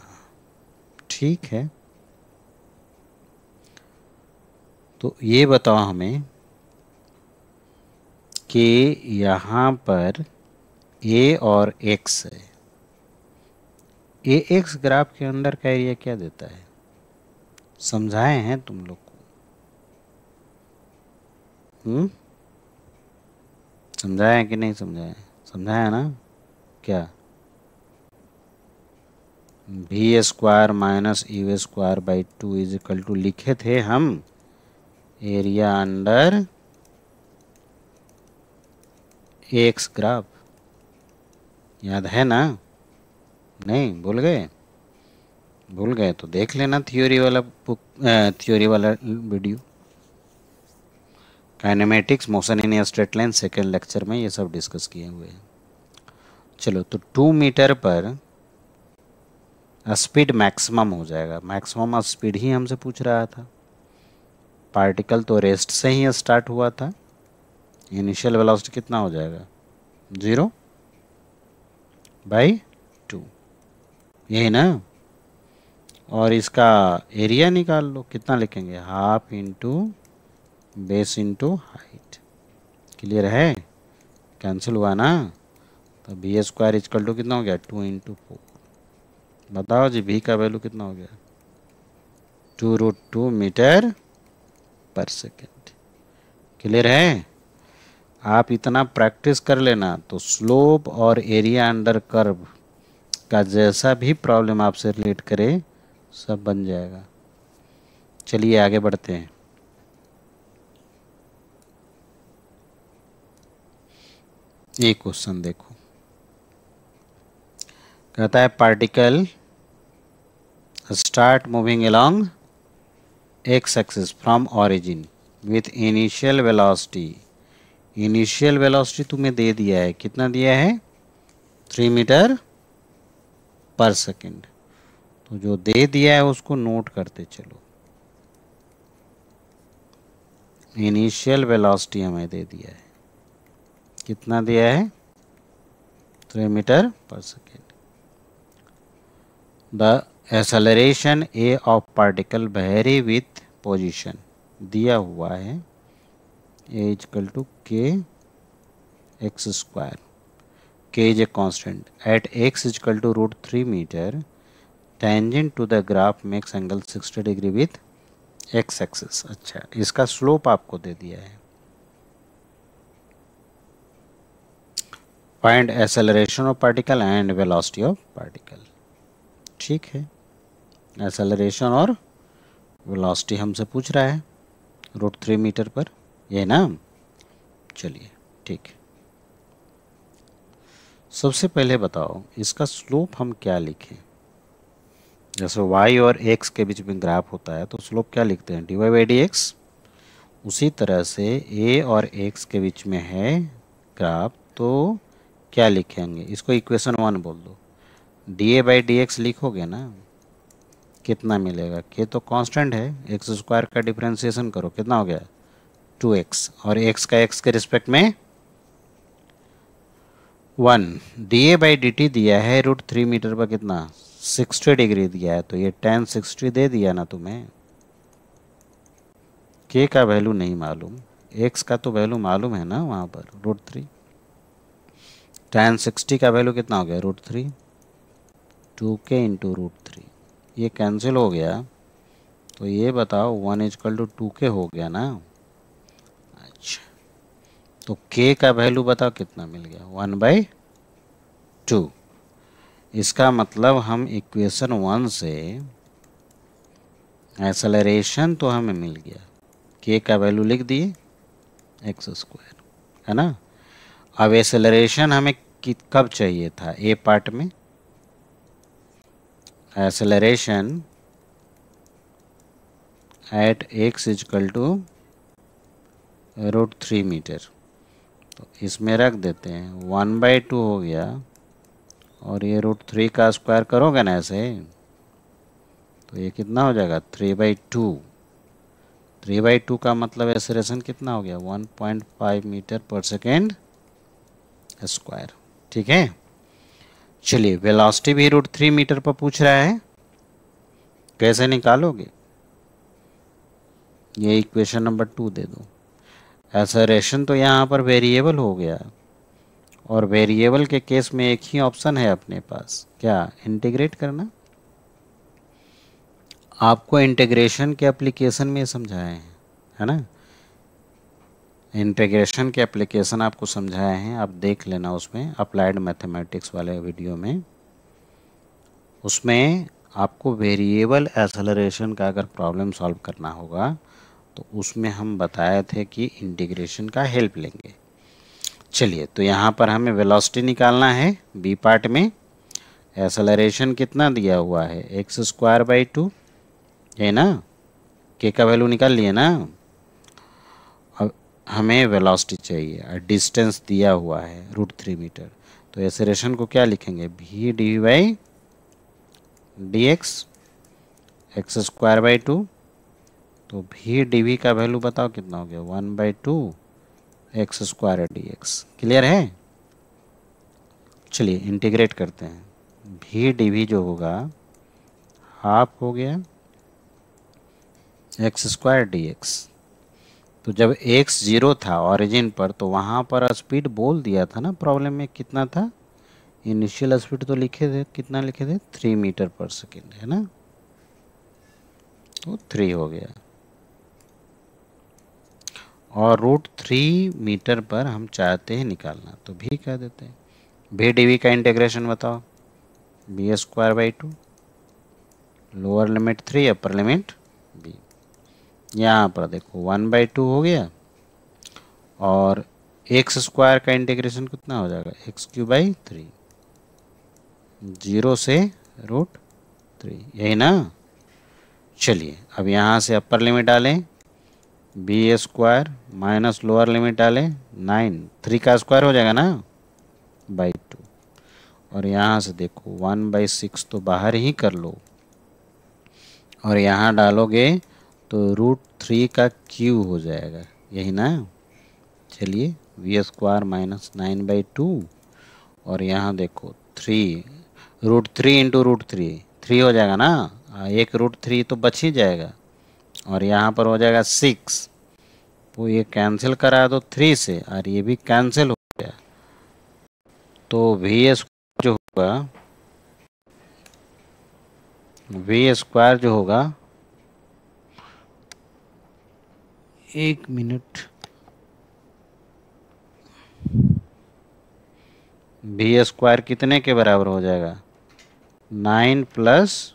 ठीक है, तो ये बताओ हमें कि यहाँ पर ए और एक्स है, ए एक्स ग्राफ के अंदर का एरिया क्या देता है? समझाए हैं तुम लोग को? समझाया कि नहीं समझाया? समझाया ना? क्या? V square minus u square by 2 is equal to लिखे थे हम एरिया अंडर एक्स ग्राफ, याद है ना? नहीं भूल गए? भूल गए तो देख लेना थ्योरी वाला बुक, थ्योरी वाला video, kinematics motion in a straight line, second lecture में ये सब डिस्कस किए हुए हैं। चलो तो 2 मीटर पर स्पीड मैक्सिमम हो जाएगा, मैक्सिमम स्पीड ही हमसे पूछ रहा था। पार्टिकल तो रेस्ट से ही स्टार्ट हुआ था, इनिशियल वेलोसिटी कितना हो जाएगा? 0/2, यही ना। और इसका एरिया निकाल लो, कितना लिखेंगे? Half into base into height. Clear है? कैंसिल हुआ ना, तो बी स्क्वायर इजकल टू कितना हो गया? 2 × 4। बताओ जी भी का वैल्यू कितना हो गया? 2√2 मीटर पर सेकेंड। क्लियर है? आप इतना प्रैक्टिस कर लेना तो स्लोप और एरिया अंडर कर्व का जैसा भी प्रॉब्लम आपसे रिलेट करे सब बन जाएगा। चलिए आगे बढ़ते हैं। एक क्वेश्चन देखो, कहता है particle start moving along x axis from origin with initial velocity. Initial velocity तुम्हें दे दिया है, कितना दिया है? 3 मीटर पर सेकेंड। तो जो दे दिया है उसको नोट करते चलो। इनिशियल वेलोसिटी हमें दे दिया है, कितना दिया है? 3 मीटर पर second. The acceleration a of particle vary with position दिया हुआ है, a equal to k x square, k is a constant at x equal to √3 metre, tangent to the graph makes angle 60 degree with x axis. अच्छा इसका slope आपको दे दिया है। Find acceleration of particle and velocity of particle, ठीक है। Acceleration और velocity हमसे पूछ रहा है √3 मीटर पर, ये ना। चलिए ठीक है, सबसे पहले बताओ इसका स्लोप हम क्या लिखें? जैसे y और x के बीच में ग्राफ होता है तो स्लोप क्या लिखते हैं? dy/dx। उसी तरह से a और x के बीच में है ग्राफ तो क्या लिखेंगे? इसको इक्वेशन 1 बोल दो। dA/dx लिखोगे ना, कितना मिलेगा? k तो कांस्टेंट है, एक्स स्क्वायर का डिफरेंशिएशन करो, कितना हो गया? 2x और x का x के रिस्पेक्ट में 1। dA/dt दिया है √3 मीटर पर कितना 60 डिग्री दिया है, तो ये tan 60 दे दिया ना तुम्हें। k का वैल्यू नहीं मालूम, x का तो वैल्यू मालूम है ना वहाँ पर √3। tan 60 का वैल्यू कितना हो गया √3, 2k इंटू √3, ये कैंसिल हो गया, तो ये बताओ 1 = 2k हो गया ना। अच्छा, तो k का वैल्यू बताओ कितना मिल गया 1/2। इसका मतलब हम इक्वेशन 1 से एक्सेलरेशन तो हमें मिल गया, k का वैल्यू लिख दिए x², है ना। अब एक्सेलरेशन हमें कब चाहिए था ए पार्ट में, एक्सेलरेशन एट x = √3 मीटर, तो इसमें रख देते हैं 1/2 हो गया, और ये √3 का स्क्वायर करोगे ना ऐसे, तो ये कितना हो जाएगा 3/2। 3/2 का मतलब एक्सेलरेशन कितना हो गया 1.5 मीटर पर सेकेंड स्क्वायर। ठीक है, चलिए वेलोसिटी भी √3 मीटर पर पूछ रहा है, कैसे निकालोगे, ये इक्वेशन नंबर 2 दे दो। एक्सेलरेशन तो यहाँ पर वेरिएबल हो गया, और वेरिएबल के केस में एक ही ऑप्शन है अपने पास, क्या, इंटीग्रेट करना। आपको इंटीग्रेशन के एप्लीकेशन में समझाए हैं, है ना, इंटीग्रेशन के एप्लीकेशन आपको समझाए हैं, आप देख लेना उसमें अप्लाइड मैथमेटिक्स वाले वीडियो में। उसमें आपको वेरिएबल एक्सेलरेशन का अगर प्रॉब्लम सॉल्व करना होगा तो उसमें हम बताए थे कि इंटीग्रेशन का हेल्प लेंगे। चलिए, तो यहाँ पर हमें वेलोसिटी निकालना है बी पार्ट में। एक्सेलरेशन कितना दिया हुआ है x²/2, है ना, k का वैल्यू निकाल लिए ना। अब हमें वेलोसिटी चाहिए और डिस्टेंस दिया हुआ है √3 मीटर, तो एक्सेलरेशन को क्या लिखेंगे v/dv/dx x²/2, तो v/dv का वैल्यू बताओ कितना हो गया 1/2 x²/dx। क्लियर है, चलिए इंटीग्रेट करते हैं। v/dv जो होगा हाफ हो गया x²/dx, तो जब x 0 था ओरिजिन पर, तो वहाँ पर स्पीड बोल दिया था ना प्रॉब्लम में, कितना था इनिशियल स्पीड, तो लिखे थे, कितना लिखे थे 3 मीटर पर सेकेंड, है ना, तो 3 हो गया। और √3 मीटर पर हम चाहते हैं निकालना, तो भी कह देते हैं। v/dv का इंटीग्रेशन बताओ b²/2, lower limit 3 upper limit b। यहाँ पर देखो 1/2 हो गया, और x² का इंटीग्रेशन कितना हो जाएगा x³/3, 0 से √3, यही ना। चलिए अब यहाँ से अपर लिमिट डालें b² माइनस लोअर लिमिट डालें 9, 3 का स्क्वायर हो जाएगा ना /2, और यहाँ से देखो 1/6 तो बाहर ही कर लो, और यहाँ डालोगे तो √3 का क्यू हो जाएगा, यही ना। चलिए v² माइनस 9/2, और यहाँ देखो 3, √3 इंटू √3 3 हो जाएगा ना, एक √3 तो बच ही जाएगा, और यहाँ पर हो जाएगा 6, वो ये कैंसिल करा दो 3 से, और ये भी कैंसिल हो गया, तो v² जो होगा, v² जो होगा, एक मिनट, v² कितने के बराबर हो जाएगा 9 प्लस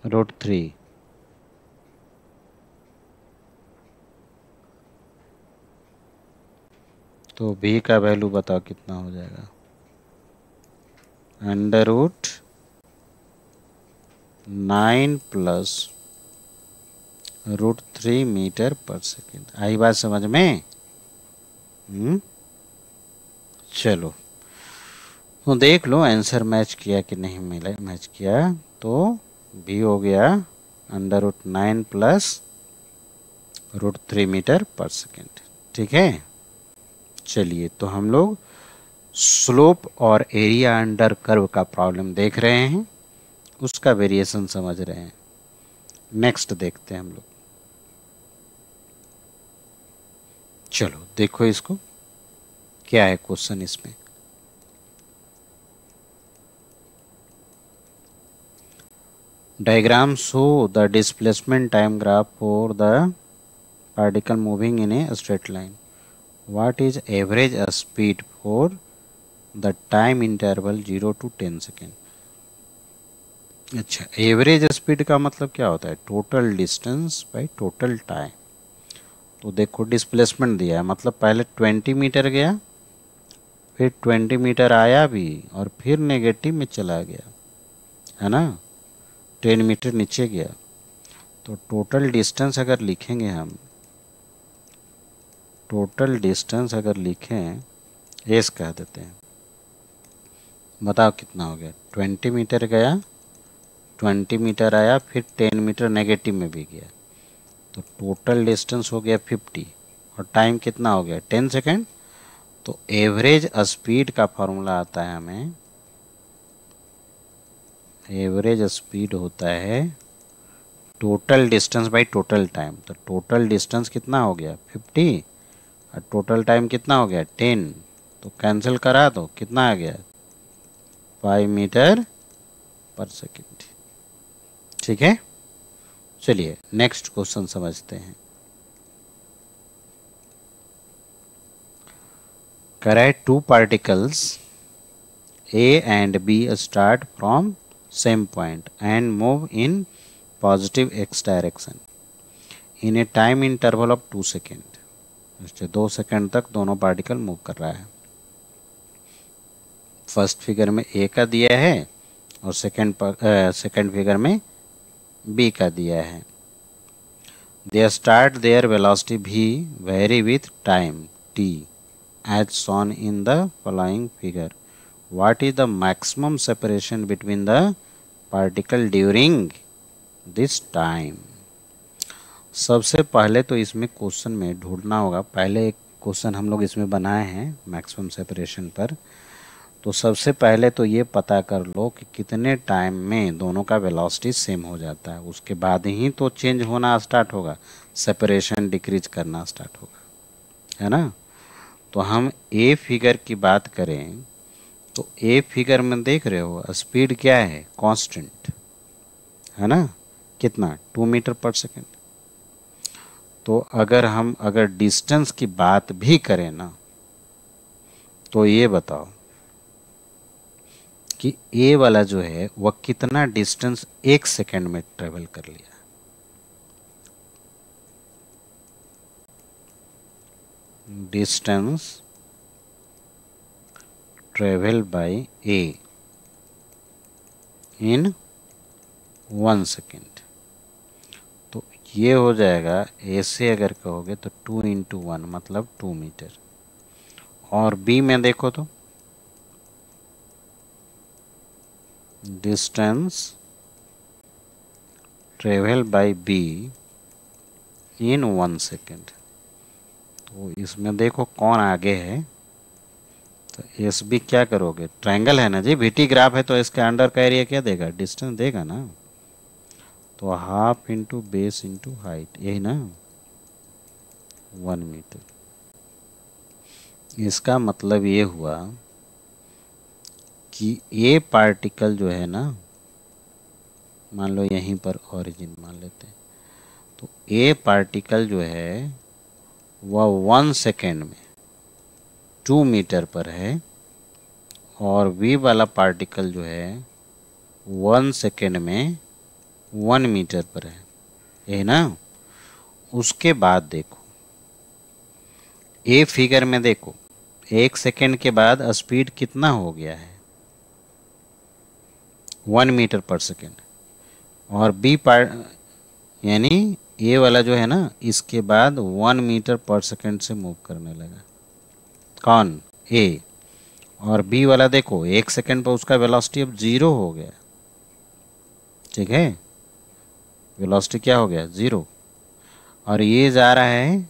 √3, तो v का वैल्यू बताओ कितना हो जाएगा √9 प्लस √3 मीटर पर सेकेंड। आई बात समझ में? चलो तो देख लो आंसर मैच किया कि नहीं मिला, मैच किया तो b हो गया √9 प्लस √3 मीटर पर सेकेंड। ठीक है, चलिए तो हम लोग स्लोप और एरिया अंडर कर्व का प्रॉब्लम देख रहे हैं, उसका वेरिएशन समझ रहे हैं। नेक्स्ट देखते हैं हम लोग। चलो देखो इसको, क्या है क्वेश्चन इसमें। Diagram show the displacement time graph for the particle moving in a straight line. What is average speed for the time interval 0 to 10 second. अच्छा, एवरेज स्पीड का मतलब क्या होता है? Total distance by total time. तो देखो displacement दिया है, मतलब पहले 20 मीटर गया, फिर 20 मीटर आया भी और फिर नेगेटिव में चला गया, है ना, 10 मीटर नीचे गया। तो टोटल डिस्टेंस अगर लिखेंगे हम, टोटल डिस्टेंस अगर लिखें, एस कह देते हैं, बताओ कितना हो गया? 20 मीटर गया, 20 मीटर आया, फिर 10 मीटर नेगेटिव में भी गया, तो टोटल डिस्टेंस हो गया 50 और टाइम कितना हो गया? 10 सेकेंड। तो एवरेज स्पीड का फॉर्मूला आता है हमें, एवरेज स्पीड होता है total distance by total time. तो टोटल डिस्टेंस कितना हो गया? 50 और टोटल टाइम कितना हो गया? 10। तो कैंसिल करा दो, कितना आ गया? 5 मीटर पर सेकेंड। ठीक है, चलिए नेक्स्ट क्वेश्चन समझते हैं। Correct two particles A and B start from same point and move in positive x direction in a time interval of 2 second. 2 second तक दोनों पार्टिकल मूव कर रहा है। फर्स्ट फिगर में A का दिया है और सेकेंड फिगर में B का दिया है। They start their velocity v vary with time t as shown in the following figure. What is the maximum separation between the particle during this time? सबसे पहले तो इसमें क्वेश्चन में ढूंढना होगा, पहले एक क्वेश्चन हम लोग इसमें बनाए हैं मैक्सिमम सेपरेशन पर। तो सबसे पहले तो ये पता कर लो कि कितने टाइम में दोनों का वेलोसिटी सेम हो जाता है, उसके बाद ही तो चेंज होना स्टार्ट होगा, सेपरेशन डिक्रीज करना स्टार्ट होगा, है ना। तो हम ए फिगर की बात करें तो ए फिगर में देख रहे हो स्पीड क्या है? कांस्टेंट, है ना, कितना? 2 मीटर पर सेकेंड। तो अगर डिस्टेंस की बात भी करें ना, तो ये बताओ कि ए वाला जो है वह कितना डिस्टेंस 1 सेकेंड में ट्रेवल कर लिया? Distance travel by A in 1 second. तो ये हो जाएगा, ऐसे अगर कहोगे तो 2 × 1 मतलब 2 मीटर। और बी में देखो तो distance travel by be in 1 second. तो इसमें देखो कौन आगे है, तो एस बी क्या करोगे? ट्रायंगल है ना जी, वीटी ग्राफ है, तो इसके अंडर का एरिया क्या देगा? डिस्टेंस देगा ना। तो half into base into height, यही ना, 1 मीटर। इसका मतलब ये हुआ कि ए पार्टिकल जो है ना, मान लो यहीं पर ओरिजिन मान लेते हैं, तो ए पार्टिकल जो है वह 1 सेकेंड में 2 मीटर पर है, और वी वाला पार्टिकल जो है 1 सेकेंड में 1 मीटर पर है, यही ना। उसके बाद देखो ए फिगर में देखो, 1 सेकेंड के बाद स्पीड कितना हो गया है? 1 मीटर पर सेकेंड। और बी पार्ट यानी ए वाला जो है ना, इसके बाद 1 मीटर पर सेकेंड से मूव करने लगा। कौन? ए। और बी वाला देखो 1 सेकेंड पर उसका वेलोसिटी अब 0 हो गया। ठीक है, वेलोसिटी क्या हो गया? 0। और ये जा रहा है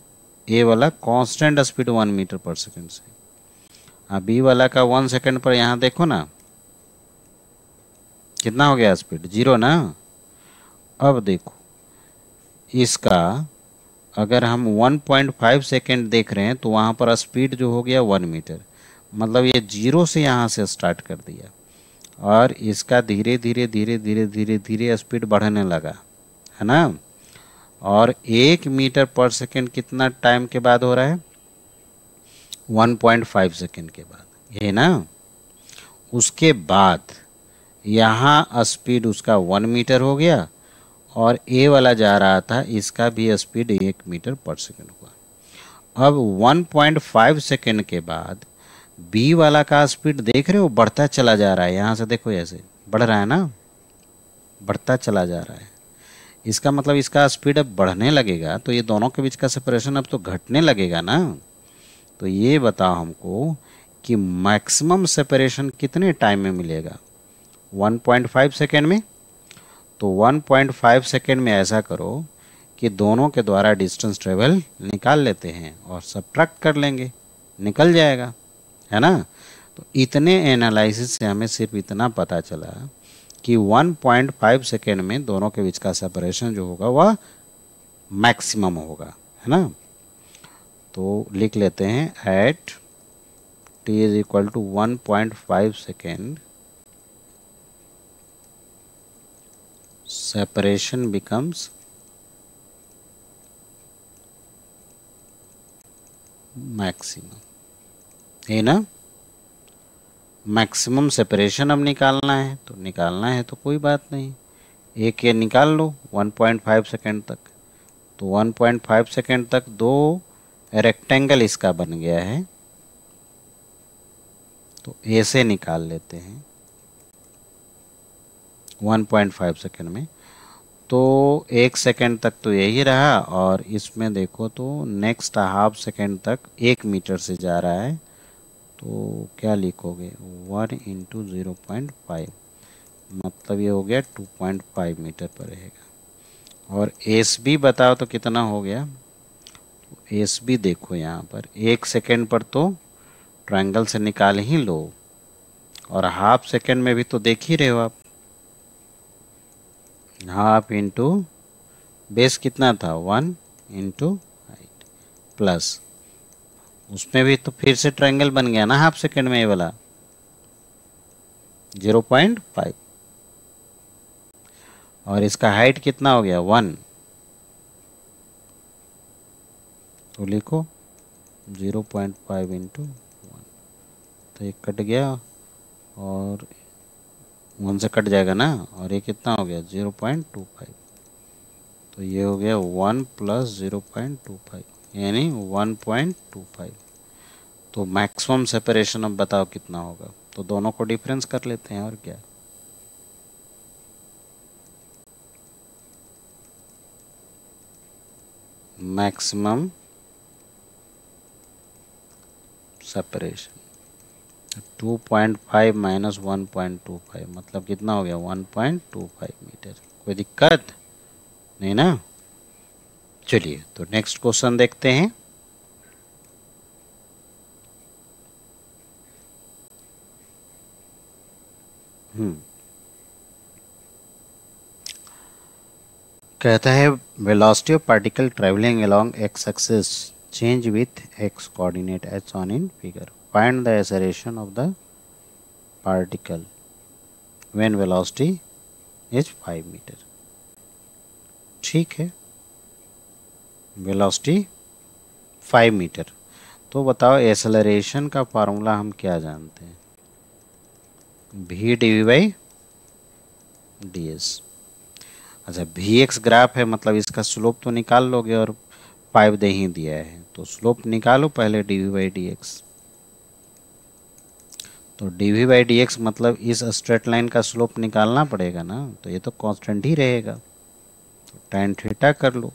ए वाला कांस्टेंट स्पीड 1 मीटर पर सेकंड से। अब बी वाला का 1 सेकंड पर यहाँ देखो ना कितना हो गया स्पीड, 0 ना। अब देखो इसका अगर हम 1.5 सेकेंड देख रहे हैं तो वहाँ पर स्पीड जो हो गया 1 मीटर, मतलब ये 0 से यहाँ से स्टार्ट कर दिया और इसका धीरे धीरे धीरे धीरे धीरे धीरे स्पीड बढ़ने लगा, है ना। और 1 मीटर पर सेकेंड कितना टाइम के बाद हो रहा है, 1.5 सेकेंड के बाद, ये ना। उसके बाद यहाँ स्पीड उसका 1 मीटर हो गया और ए वाला जा रहा था इसका भी स्पीड 1 मीटर पर सेकेंड हुआ। अब 1.5 सेकेंड के बाद बी वाला का स्पीड देख रहे हो बढ़ता चला जा रहा है, यहाँ से देखो ऐसे बढ़ रहा है ना, बढ़ता चला जा रहा है। इसका मतलब इसका स्पीड अब बढ़ने लगेगा तो ये दोनों के बीच का सेपरेशन अब तो घटने लगेगा ना। तो ये बताओ हमको कि मैक्सिमम सेपरेशन कितने टाइम में मिलेगा, 1.5 सेकेंड में। तो 1.5 सेकेंड में ऐसा करो कि दोनों के द्वारा डिस्टेंस ट्रेवल निकाल लेते हैं और सब्ट्रैक्ट कर लेंगे, निकल जाएगा, है ना। तो इतने एनालिसिस से हमें सिर्फ इतना पता चला कि 1.5 सेकेंड में दोनों के बीच का सेपरेशन जो होगा वह मैक्सिमम होगा, है ना। तो लिख लेते हैं at t is equal to 1.5 second separation becomes maximum, है ना। मैक्सिमम सेपरेशन अब निकालना है, तो निकालना है तो कोई बात नहीं, एक ये निकाल लो 1.5 सेकेंड तक। तो 1.5 सेकेंड तक दो रेक्टेंगल इसका बन गया है, तो ऐसे निकाल लेते हैं 1.5 सेकेंड में। तो 1 सेकेंड तक तो यही रहा और इसमें देखो तो नेक्स्ट हाफ सेकेंड तक 1 मीटर से जा रहा है, तो क्या लिखोगे 1 इंटू 0.5, मतलब ये हो गया 2.5 मीटर पर रहेगा। और एस बी बताओ तो कितना हो गया, एस बी देखो यहाँ पर 1 सेकेंड पर तो ट्रायंगल से निकाल ही लो और हाफ सेकेंड में भी तो देख ही रहे हो आप, हाफ इंटू बेस कितना था 1 इंटू हाइट प्लस, उसमें भी तो फिर से ट्रायंगल बन गया ना हाफ सेकेंड में ये वाला 0.5 और इसका हाइट कितना हो गया 1, तो लिखो 0.5 इंटू 1, तो ये कट गया और 1 से कट जाएगा ना, और ये कितना हो गया 0.25, तो ये हो गया 1 प्लस 0.25 यानी 1.25। तो मैक्सिमम सेपरेशन अब बताओ कितना होगा, तो दोनों को डिफरेंस कर लेते हैं और क्या। मैक्सिमम सेपरेशन 2.5 माइनस 1.25 मतलब कितना हो गया 1.25 मीटर। कोई दिक्कत नहीं ना। चलिए तो नेक्स्ट क्वेश्चन देखते हैं। कहता है velocity of particle travelling along x axis change with x coordinate as on in figure, find the acceleration of the particle when velocity is 5 metre. ठीक है, वेलोसिटी 5 मीटर, तो बताओ एक्सेलरेशन का फार्मूला हम क्या जानते हैं, v d we by d s. अच्छा वी एक्स ग्राफ है, मतलब इसका स्लोप तो निकाल लोगे और 5 दे ही दिया है, तो स्लोप निकालो पहले D we by D X. तो D we by D X मतलब इस स्ट्रेट लाइन का स्लोप निकालना पड़ेगा ना, तो ये तो कांस्टेंट ही रहेगा, तो tan थीटा कर लो।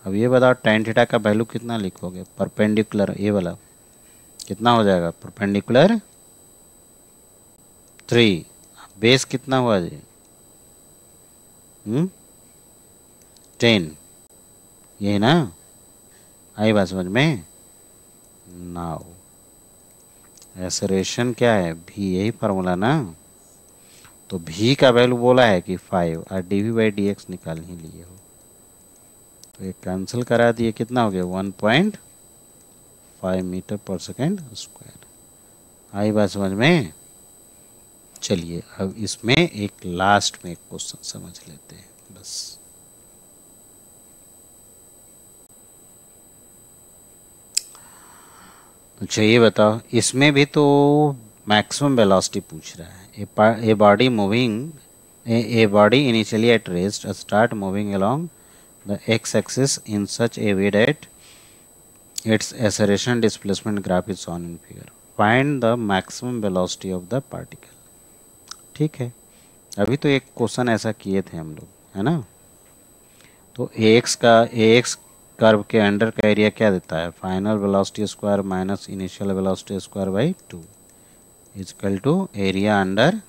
अब ये बताओ tan थीटा का वैल्यू कितना लिखोगे, परपेंडिकुलर ये वाला कितना हो जाएगा, परपेंडिकुलर 3, बेस कितना हुआ जी 10, यही ना, आई बात समझ में। नाउ एक्सेलरेशन क्या है, भी, यही फार्मूला ना। तो भी का वैल्यू बोला है कि 5 और dv/dx निकाल ही लिए हो, तो ये कैंसिल करा दिए, कितना हो गया 1.5 मीटर पर सेकेंड स्क्वायर। आई बात समझ में। चलिए अब इसमें एक लास्ट में एक क्वेश्चन समझ लेते हैं बस। अच्छा ये बताओ, इसमें भी तो मैक्सिमम वेलोसिटी पूछ रहा है। A body moving, a body initially at rest start moving along the x-axis in such a way that its acceleration displacement graph is shown in figure. Find the maximum velocity of the particle. ठीक है, अभी तो एक question ऐसा किए थे हम लोग, है ना। तो ax कर्व के अंडर का एरिया क्या देता है, final velocity square minus initial velocity square by 2 is equal to area under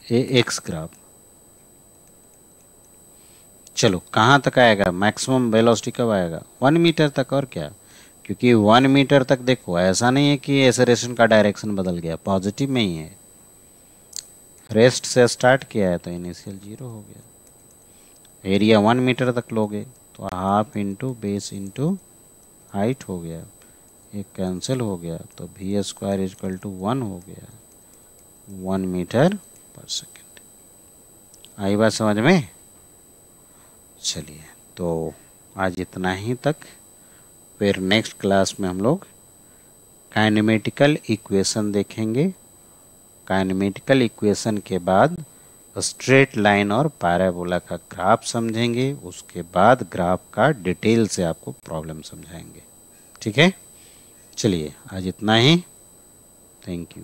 x graph. चलो कहाँ तक आएगा मैक्सिमम वेलोसिटी, कब आएगा 1 मीटर तक, और क्या, क्योंकि 1 मीटर तक देखो ऐसा नहीं है कि एक्सेलरेशन का डायरेक्शन बदल गया, पॉजिटिव में ही है। रेस्ट से स्टार्ट किया है तो इनिशियल 0 हो गया। एरिया 1 मीटर तक लोगे तो half into base into height हो गया, ये कैंसिल हो गया, तो वी स्क्वायर इजकल टू 1 हो गया, 1 मीटर पर सेकेंड। आई बात समझ में। चलिए तो आज इतना ही तक, फिर नेक्स्ट क्लास में हम लोग काइनेमेटिकल इक्वेशन देखेंगे। काइनेमेटिकल इक्वेशन के बाद स्ट्रेट लाइन और पैराबोला का ग्राफ समझेंगे, उसके बाद ग्राफ का डिटेल से आपको प्रॉब्लम समझाएंगे। ठीक है, चलिए आज इतना ही, थैंक यू।